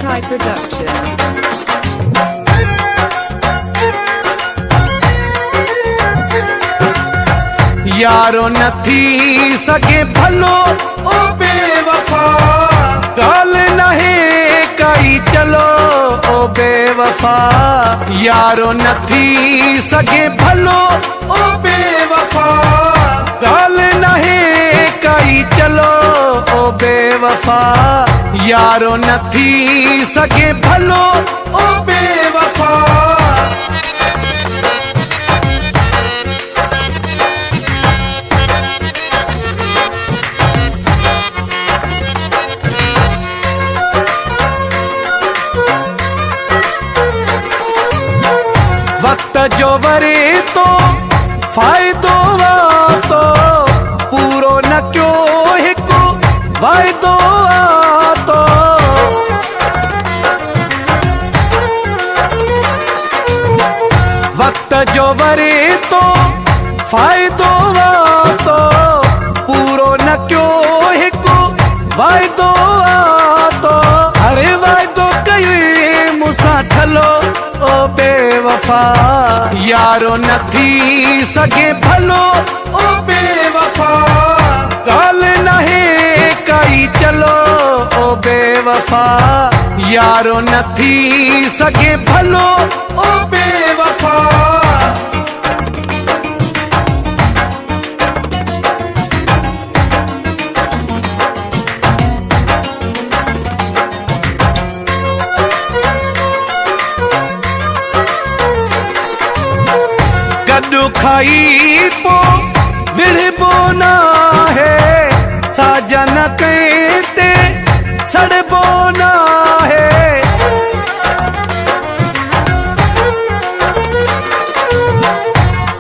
High production. यारो न थी सके भलो ओ बेवफा, गाल नहे कई चलो ओ बेवफा। यारो न थी सके भलो ओ बेवफा, गाल नहे कई चलो ओ बेवफा। यारो न थी सके भलो ओ बेवफा। वक्त जो वरे तो फ़ाइदो आतो, पूरो न क्यों हिकु वाइदो आतो। वक्त जो वरे तो फ़ाइदो आतो, पूरो न क्यों हिकु वाइदो आतो। अरे वाइदो कई मूंसां ठलो ओ बेवफा, यारो न थी सके भलो ओ बेवफा। गाल नहे कई चलो ओ बेवफा, यारो न थी सके भलो ओ बेवफा। गॾु खाई पो विढ़बो न है, साजन कंहिं ते छॾबो न है।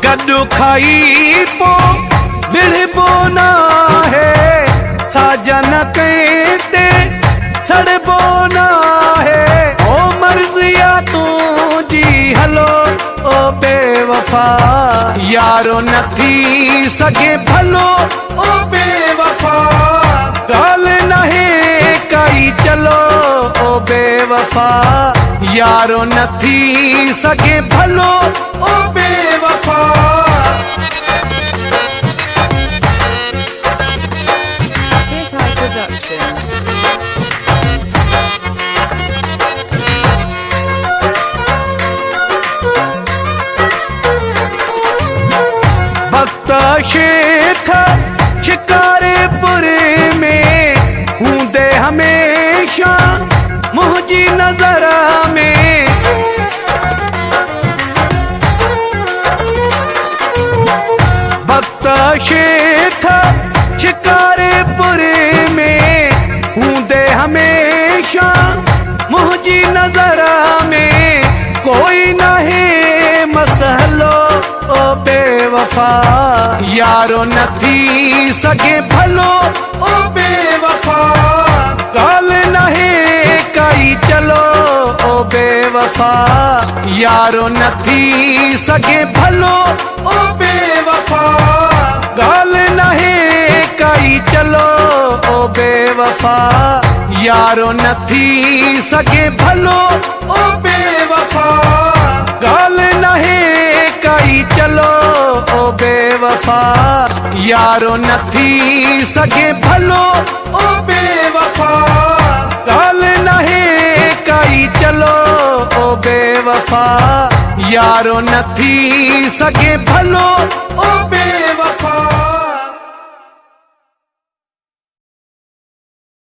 गॾु खाई पो विढ़बो न है, साजन कंहिं ते छॾबो न है। ओ मर्ज़िया तुंहिंजी हलो ओ बेवफा, यारो न थी सके भलो ओ बेवफा। गाल नहे कई चलो ओ बेवफा, यारो न थी सके भलो ओ बेवफा। High production. वक्त शेख शिकारेपुर में हूंदे हमेशा मुंहिंजी नज़र में। वक्त शेख शिकारेपुर में हूंदे हमेशा मुंहिंजी नज़र में। कोई नहे मसलो ओ बेवफा, यारो न थी सके भलो ओ बेवफा। गाल नहे कई चलो ओ बेवफा, यारो न थी सके भलो ओ बेवफा। गाल नहे कई चलो ओ बेवफा, यारो न थी सके भलो ओ बेवफा। गाल नहे कई चलो ओ बेवफा, यारो न थी सके भलो ओ बेवफा। गाल नहे कई चलो ओ बेवफा, यारो न थी सके भलो ओ बेवफा।